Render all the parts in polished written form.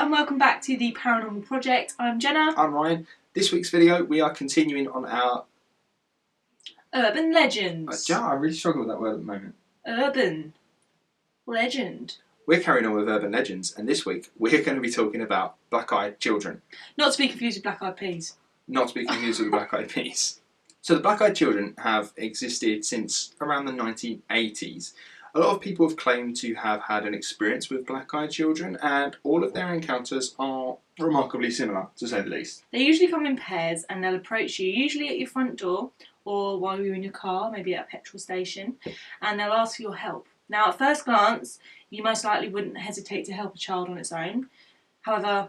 and welcome back to the Paranormal Project. I'm Jenna. I'm Ryan. This week's video, we are continuing on our... Urban legends. I really struggle with that word at the moment. Urban legend. We're carrying on with urban legends, and this week we're going to be talking about black-eyed children. Not to be confused with black-eyed peas. Not to be confused with the black-eyed peas. So the black-eyed children have existed since around the 1980s. A lot of people have claimed to have had an experience with black-eyed children, and all of their encounters are remarkably similar, to say the least. They usually come in pairs, and they'll approach you, usually at your front door, or while you're in your car, maybe at a petrol station, and they'll ask for your help. Now, at first glance, you most likely wouldn't hesitate to help a child on its own. However,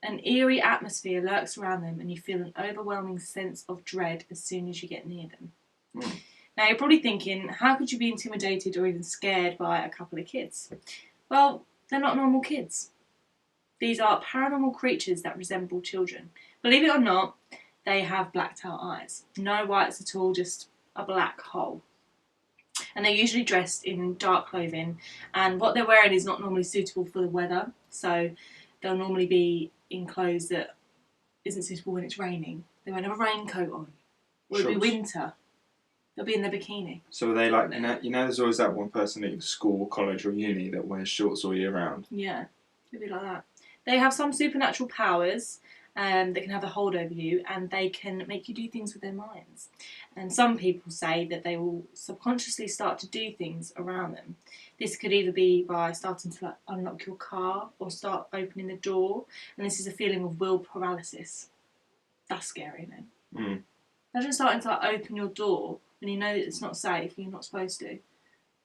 an eerie atmosphere lurks around them, and you feel an overwhelming sense of dread as soon as you get near them. Now, you're probably thinking, how could you be intimidated or even scared by a couple of kids? Well, they're not normal kids. These are paranormal creatures that resemble children. Believe it or not, they have blacked out eyes. No whites at all, just a black hole. And they're usually dressed in dark clothing, and what they're wearing is not normally suitable for the weather, so they'll normally be in clothes that isn't suitable when it's raining. They won't have a raincoat on. Or it'll be winter. They'll be in their bikini. So are they like, you know there's always that one person at your school, college or uni that wears shorts all year round? Yeah, it'll be like that. They have some supernatural powers that can have a hold over you, and they can make you do things with their minds. And some people say that they will subconsciously start to do things around them. This could either be by starting to unlock your car or start opening the door, and this is a feeling of will paralysis. That's scary, isn't it? Imagine starting to open your door when you know that it's not safe and you're not supposed to,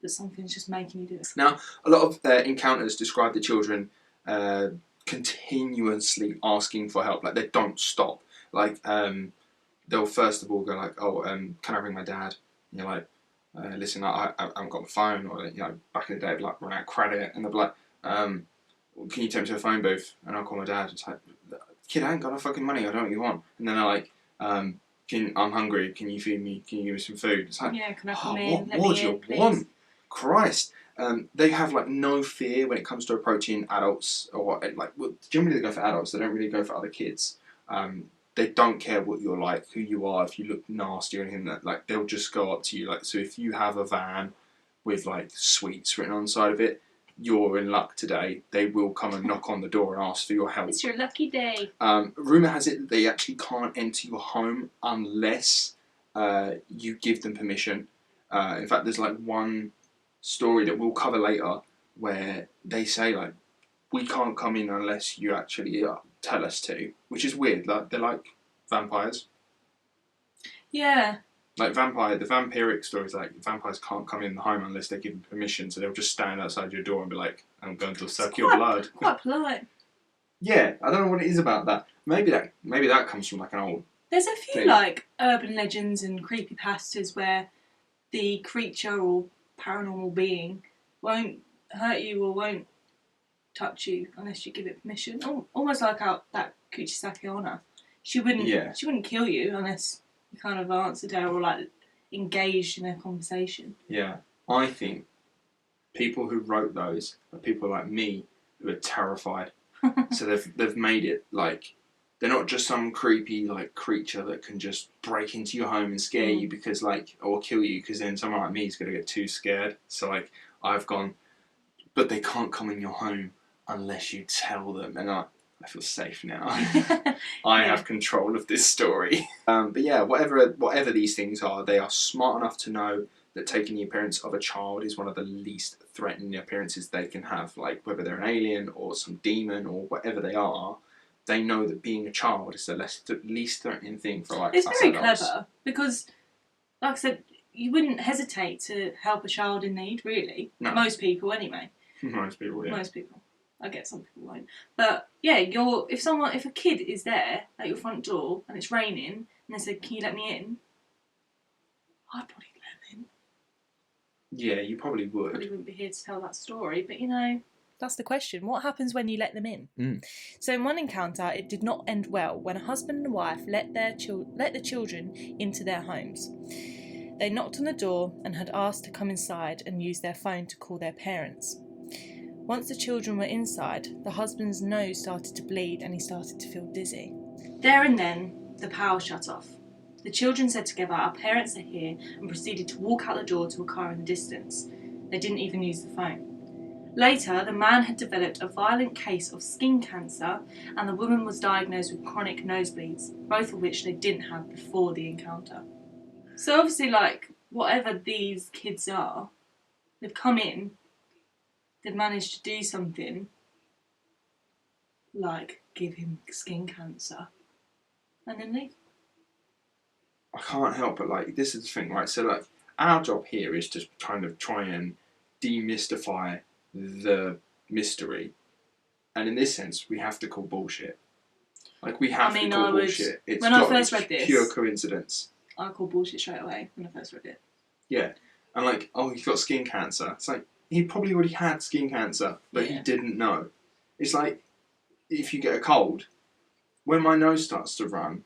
but something's just making you do it. Now, a lot of encounters describe the children continuously asking for help. Like, they don't stop. Like, they'll first of all go like, oh, can I ring my dad? And you're like, listen, I haven't got my phone. Or, you know, back in the day, I'd like run out of credit, and they'll be like, can you take me to a phone booth? And I'll call my dad. It's like, kid, I ain't got no fucking money. I don't know what you want. And then they're like, I'm hungry. Can you feed me? Can you give me some food? It's like, yeah, can I come in? What more do you want? Christ. They have like no fear when it comes to approaching adults, or like, well, generally they go for adults. They don't really go for other kids. They don't care what you're like, who you are, if you look nasty or anything. That like they'll just go up to you. Like, so if you have a van with like sweets written on the side of it, you're in luck today. They will come and knock on the door and ask for your help. It's your lucky day. Rumour has it that they actually can't enter your home unless you give them permission. In fact, there's like one story that we'll cover later where they say like, we can't come in unless you actually tell us to, which is weird. Like, they're like vampires. Yeah. Like the vampiric stories, like vampires can't come in the home unless they give them permission, so they'll just stand outside your door and be like, I'm going to suck your blood. Quite polite. Yeah, I don't know what it is about that. Maybe that comes from like an old... There's a few thing. like urban legends and creepypastas where the creature or paranormal being won't hurt you or won't touch you unless you give it permission. Almost like that Kuchisake Onna. She wouldn't kill you unless you kind of answered her or like engaged in a conversation. Yeah, I think people who wrote those are people like me who are terrified. So they've made it like they're not just some creepy like creature that can just break into your home and scare you because like, or kill you, because then someone like me is going to get too scared. So like I've gone, but they can't come in your home unless you tell them, and I feel safe now. I have control of this story. But yeah, whatever these things are, they are smart enough to know that taking the appearance of a child is one of the least threatening appearances they can have. Like, whether they're an alien or some demon or whatever they are, they know that being a child is the least threatening thing for like it's us very adults. clever because, like I said, you wouldn't hesitate to help a child in need, really. No. Most people, anyway. Most people, yeah. Most people. I get some people won't. But yeah, if a kid is there at your front door and it's raining and they say, can you let me in? I'd probably let them in. Yeah, you probably would. Probably wouldn't be here to tell that story, but you know, that's the question. What happens when you let them in? So in one encounter, it did not end well when a husband and wife let the children into their homes. They knocked on the door and had asked to come inside and use their phone to call their parents. Once the children were inside, the husband's nose started to bleed and he started to feel dizzy. There and then, the power shut off. The children said together, "Our parents are here," and proceeded to walk out the door to a car in the distance. They didn't even use the phone. Later, the man had developed a violent case of skin cancer and the woman was diagnosed with chronic nosebleeds, both of which they didn't have before the encounter. So obviously, like, whatever these kids are, they've come in, they've managed to do something, like give him skin cancer, and then leave. I can't help but, like, this is the thing, right? So, like, our job here is to kind of try and demystify the mystery. And in this sense, we have to call bullshit. Like, we have to call bullshit. When I first read this, pure coincidence. I called bullshit straight away when I first read it. Yeah. And, like, oh, he's got skin cancer. It's like, he probably already had skin cancer, but he didn't know. It's like, if you get a cold, when my nose starts to run,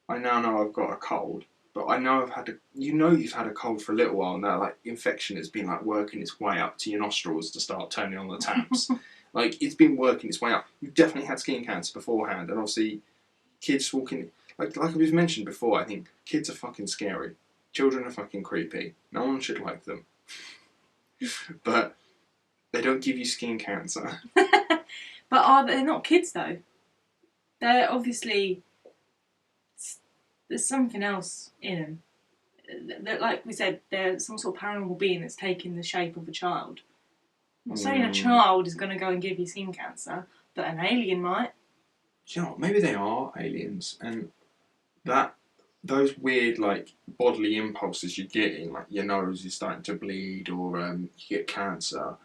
I now know I've got a cold, but I know you've had a cold for a little while now. Like, infection has been, like, working its way up to your nostrils to start turning on the taps. Like, it's been working its way up. You've definitely had skin cancer beforehand, and obviously, kids walking, like we've mentioned before, I think kids are fucking scary. Children are fucking creepy. No one should like them. But they don't give you skin cancer. But they're not kids though? They're obviously, there's something else in them. They're, like we said, they're some sort of paranormal being that's taking the shape of a child. I'm not saying a child is going to go and give you skin cancer, but an alien might. Do you know what? Maybe they are aliens, and those weird, like, bodily impulses you get in, like your nose is starting to bleed, or you get cancer,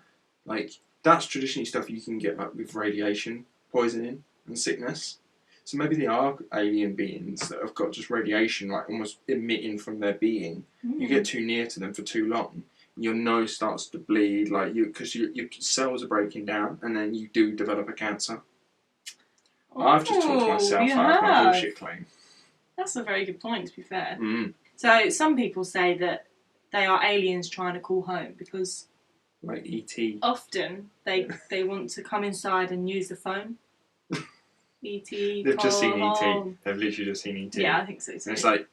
like, that's traditionally stuff you can get, like, with radiation poisoning and sickness. So maybe they are alien beings that have got just radiation, like, almost emitting from their being. You get too near to them for too long, your nose starts to bleed, like, because your cells are breaking down, and then you do develop a cancer. I've just talked myself out of my bullshit claim. That's a very good point, to be fair. So some people say that they are aliens trying to call home because, like E.T. often they want to come inside and use the phone. E.T. They've just seen E.T. They've literally just seen E.T. Yeah, I think so too. And it's like,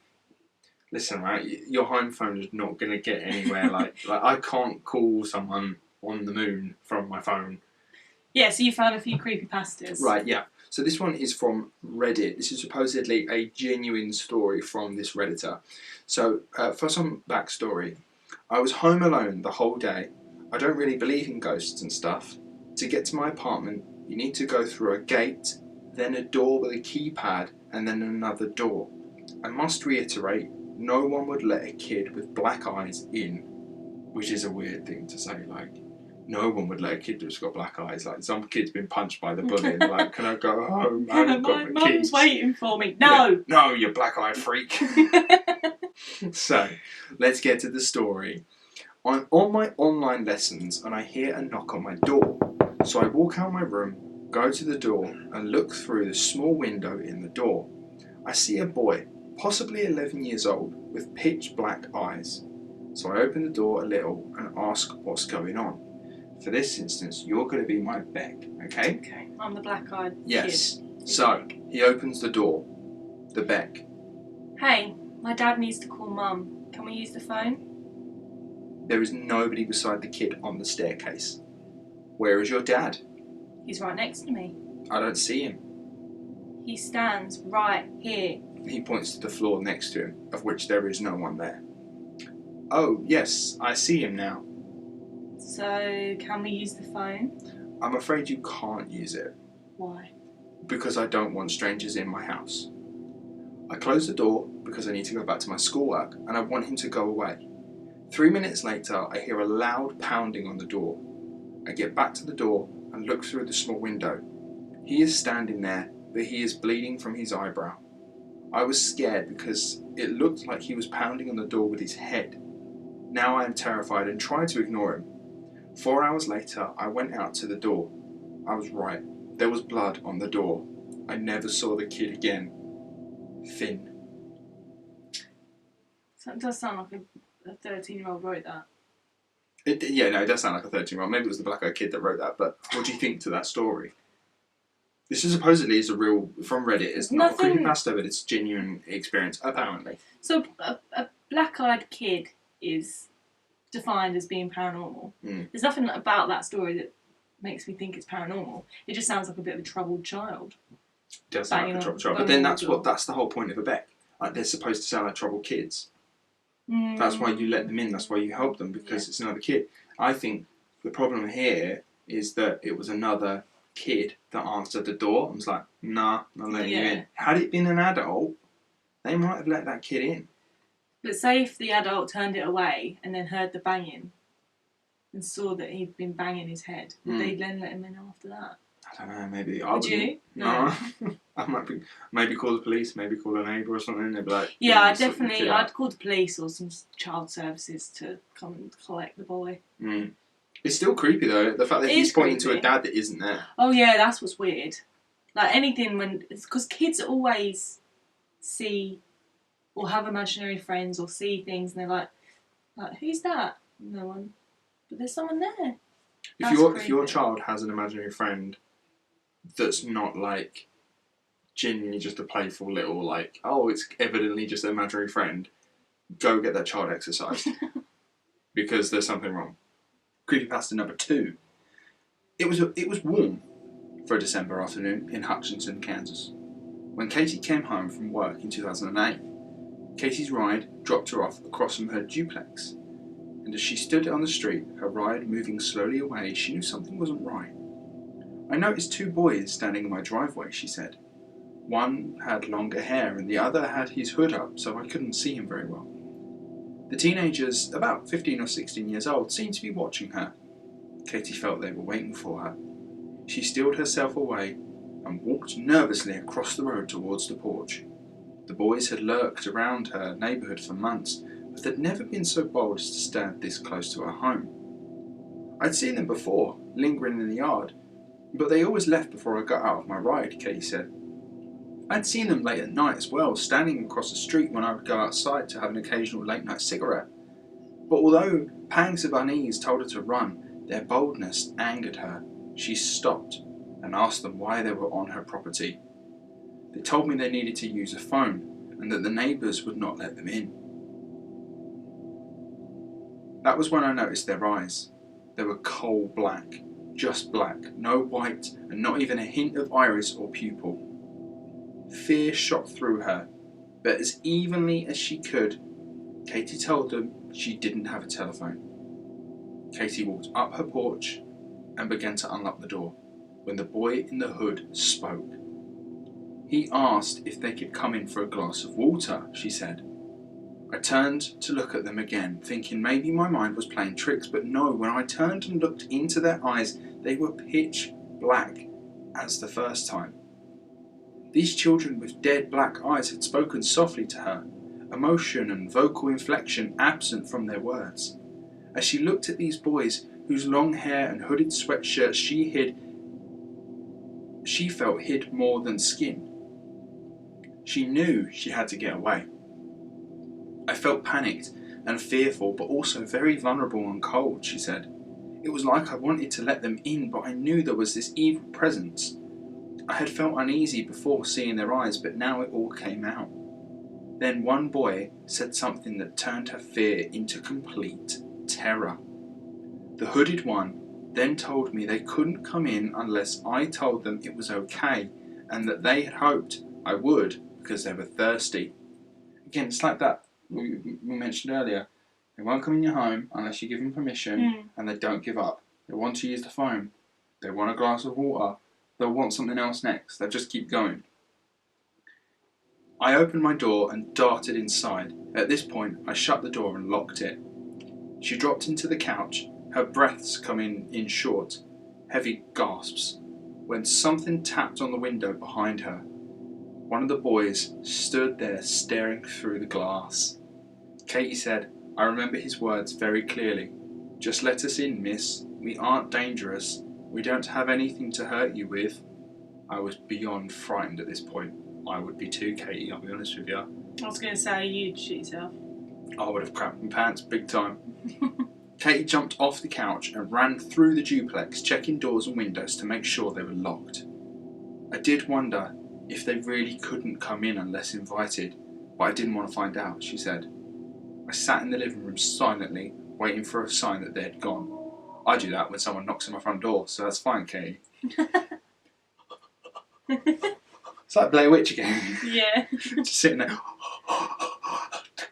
listen, right, your home phone is not going to get anywhere. like I can't call someone on the moon from my phone. Yeah, so you found a few creepypastas. Right, yeah. So this one is from Reddit. This is supposedly a genuine story from this Redditor. So for some backstory, I was home alone the whole day. I don't really believe in ghosts and stuff. To get to my apartment, you need to go through a gate, then a door with a keypad, and then another door. I must reiterate, no one would let a kid with black eyes in, which is a weird thing to say, like, no one would let a kid who's got black eyes. Like, some kid's been punched by the bully and like, can I go home? I haven't got my keys. Mum's waiting for me. No! Yeah. No, you black-eyed freak. So, let's get to the story. I'm on my online lessons and I hear a knock on my door. So I walk out of my room, go to the door and look through the small window in the door. I see a boy, possibly 11 years old, with pitch black eyes. So I open the door a little and ask what's going on. For this instance, you're going to be my Beck, okay? Okay, I'm the black-eyed yes. kid. So, he opens the door. The Beck. Hey, my dad needs to call Mum. Can we use the phone? There is nobody beside the kid on the staircase. Where is your dad? He's right next to me. I don't see him. He stands right here. He points to the floor next to him, of which there is no one there. Oh, yes, I see him now. So, can we use the phone? I'm afraid you can't use it. Why? Because I don't want strangers in my house. I close the door because I need to go back to my schoolwork and I want him to go away. 3 minutes later, I hear a loud pounding on the door. I get back to the door and look through the small window. He is standing there, but he is bleeding from his eyebrow. I was scared because it looked like he was pounding on the door with his head. Now I am terrified and try to ignore him. 4 hours later, I went out to the door. I was right. There was blood on the door. I never saw the kid again. Finn. So it does sound like a 13-year-old wrote that. Yeah, no, it does sound like a 13-year-old. Maybe it was the black-eyed kid that wrote that, but what do you think to that story? This is supposedly a real, from Reddit, it's not a creepypasta, but it's a genuine experience, apparently. So a black-eyed kid is defined as being paranormal. There's nothing about that story that makes me think it's paranormal. It just sounds like a bit of a troubled child. It does sound like a troubled child. But then that's the whole point of a Beck. Like, they're supposed to sound like troubled kids. That's why you let them in, that's why you help them, because it's another kid. I think the problem here is that it was another kid that answered the door and was like, nah, not letting you in. Had it been an adult, they might have let that kid in. But say if the adult turned it away and then heard the banging and saw that he'd been banging his head, would they then let him in after that? I don't know, maybe. Would you? No. I might be, maybe call the police, maybe call a neighbour or something. They'd be like, I'd call the police or some child services to come and collect the boy. It's still creepy though, the fact that he's pointing to a dad that isn't there. Oh yeah, that's what's weird. Like anything when, because kids always see or have imaginary friends or see things and they're like who's that? No one. But there's someone there. If your child has an imaginary friend that's not like genuinely just a playful little like, oh, it's evidently just an imaginary friend, go get that child exercised. Because there's something wrong. Creepypasta number 2. It was warm for a December afternoon in Hutchinson, Kansas. When Katie came home from work in 2008, Katie's ride dropped her off across from her duplex. And as she stood on the street, her ride moving slowly away, she knew something wasn't right. I noticed 2 boys standing in my driveway, she said. One had longer hair and the other had his hood up so I couldn't see him very well. The teenagers, about 15 or 16 years old, seemed to be watching her. Katie felt they were waiting for her. She steeled herself away and walked nervously across the road towards the porch. The boys had lurked around her neighbourhood for months, but they'd never been so bold as to stand this close to her home. I'd seen them before, lingering in the yard, but they always left before I got out of my ride, Katie said. I'd seen them late at night as well, standing across the street when I would go outside to have an occasional late-night cigarette. But although pangs of unease told her to run, their boldness angered her. She stopped and asked them why they were on her property. They told me they needed to use a phone and that the neighbours would not let them in. That was when I noticed their eyes. They were coal black, just black, no white and not even a hint of iris or pupil. Fear shot through her, but as evenly as she could, Katie told them she didn't have a telephone. Katie walked up her porch and began to unlock the door when the boy in the hood spoke. He asked if they could come in for a glass of water, she said. I turned to look at them again, thinking maybe my mind was playing tricks, but no, when I turned and looked into their eyes, they were pitch black as the first time. These children with dead black eyes had spoken softly to her, emotion and vocal inflection absent from their words. As she looked at these boys, whose long hair and hooded sweatshirts she felt hid more than skin. She knew she had to get away. I felt panicked and fearful, but also very vulnerable and cold, she said. It was like I wanted to let them in, but I knew there was this evil presence. I had felt uneasy before seeing their eyes, but now it all came out. Then one boy said something that turned her fear into complete terror. The hooded one then told me they couldn't come in unless I told them it was okay, and that they had hoped I would because they were thirsty. Again, it's like that we mentioned earlier. They won't come in your home unless you give them permission, and they don't give up. They want to use the phone. They want a glass of water. They'll want something else next. They'll just keep going. I opened my door and darted inside. At this point, I shut the door and locked it. She dropped into the couch, her breaths coming in short, heavy gasps, when something tapped on the window behind her. One of the boys stood there staring through the glass. Katie said, I remember his words very clearly. Just let us in, miss. We aren't dangerous. We don't have anything to hurt you with. I was beyond frightened at this point. I would be too, Katie, I'll be honest with you. I was going to say, you'd shoot yourself. I would have crapped my pants big time. Katie jumped off the couch and ran through the duplex, checking doors and windows to make sure they were locked. I did wonder if they really couldn't come in unless invited, but I didn't want to find out, she said. I sat in the living room silently, waiting for a sign that they had gone. I do that when someone knocks on my front door, so that's fine, Katie. It's like Blair Witch again. Yeah. Just sitting there.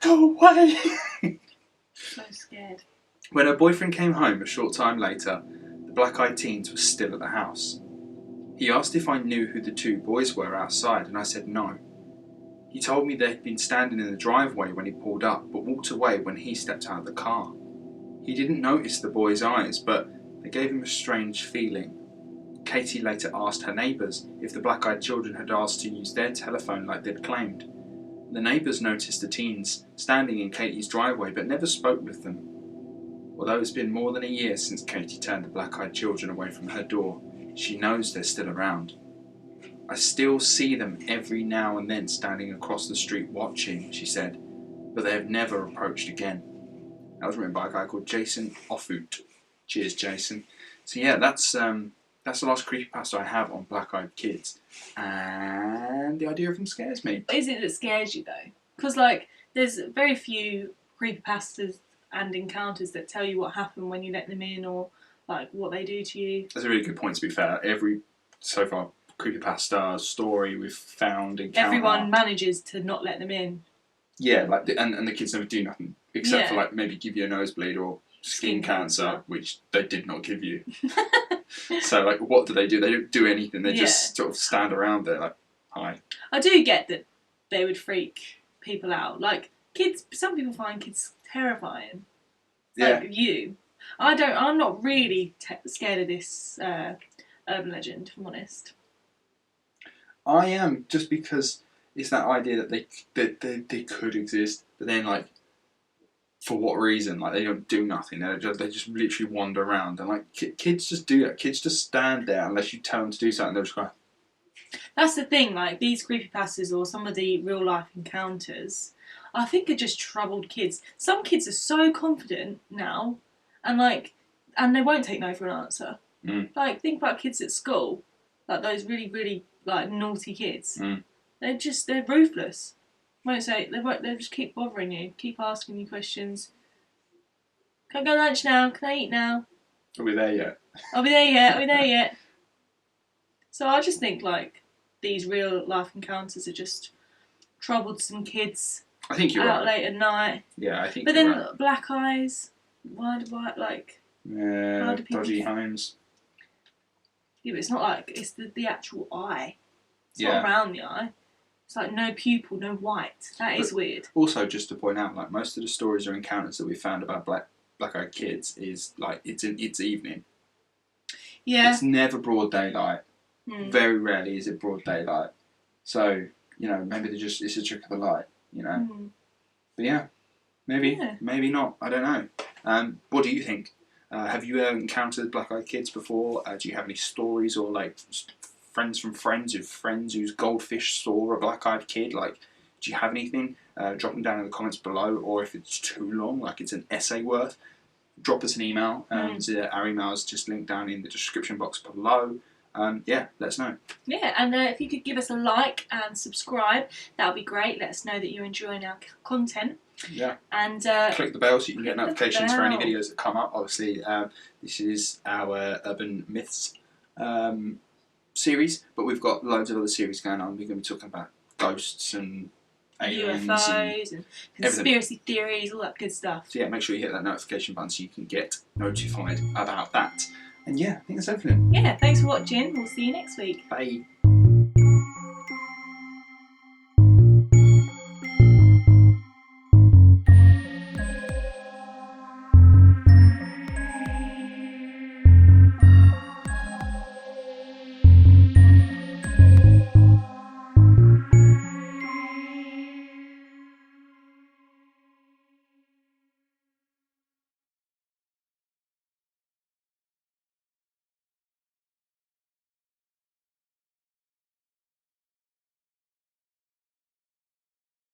Go away! So scared. When her boyfriend came home a short time later, the black-eyed teens were still at the house. He asked if I knew who the two boys were outside, and I said no. He told me they had been standing in the driveway when he pulled up, but walked away when he stepped out of the car. He didn't notice the boys' eyes, but they gave him a strange feeling. Katie later asked her neighbours if the black-eyed children had asked to use their telephone like they'd claimed. The neighbours noticed the teens standing in Katie's driveway but never spoke with them. Although it's been more than a year since Katie turned the black-eyed children away from her door, she knows they're still around. I still see them every now and then standing across the street watching, she said, but they have never approached again. That was written by a guy called Jason Offut. Cheers, Jason. So yeah, that's the last creepypasta I have on black-eyed kids, and the idea of them scares me. What is it that scares you though? Because like, there's very few creepypastas and encounters that tell you what happened when you let them in, or like what they do to you. That's a really good point. To be fair, every so far creepypasta story we've found encounter. Everyone manages to not let them in. Yeah, like and the kids never do nothing except for Yeah. like maybe give you a nosebleed or skin cancer, which they did not give you. So like, what do? They don't do anything. They just sort of stand around there like, hi. I do get that they would freak people out. Like kids, some people find kids terrifying. Yeah. Like you. I'm not really scared of this urban legend, if I'm honest. I am, just because it's that idea that they could exist, but then like, for what reason? Like, they don't do nothing. They just literally wander around, and like kids just do that. Kids just stand there unless you tell them to do something. They'll just go. That's the thing. Like these creepypastas or some of the real life encounters, I think are just troubled kids. Some kids are so confident now, and they won't take no for an answer. Mm. Like think about kids at school, like those really really like naughty kids. Mm. They're ruthless. They'll just keep bothering you, keep asking you questions. Can I go lunch now? Can I eat now? Are we there yet? Are we there yet? Are we there yet? So I just think like these real life encounters are just troublesome kids I think you're out right. late at night. Yeah, I think. But you're then right. black eyes, why like? Yeah, how do people dodgy homes. Yeah, but it's not like it's the actual eye. It's Yeah. not around the eye. It's like no pupil, no white. That is weird. Also, just to point out, like most of the stories or encounters that we found about black-eyed kids is like it's evening. Yeah. It's never broad daylight. Hmm. Very rarely is it broad daylight. So maybe it's a trick of the light. Hmm. But yeah, maybe Yeah. maybe not. I don't know. What do you think? Have you encountered black-eyed kids before? Do you have any stories or like friends from friends of friends whose goldfish saw a black-eyed kid? Like, do you have anything? Drop them down in the comments below, or if it's too long, like it's an essay worth, drop us an email. Our email is just linked down in the description box below. Let us know. Yeah, and if you could give us a like and subscribe, that would be great. Let us know that you're enjoying our content. Yeah. And click the bell so you can get click the notifications for any bell. videos that come up. Obviously, this is our Urban Myths series, but we've got loads of other series going on. We're going to be talking about ghosts and aliens UFOs and conspiracy theories, all that good stuff. So yeah, make sure you hit that notification button so you can get notified about that. And yeah, I think that's everything. Yeah, thanks for watching. We'll see you next week. Bye.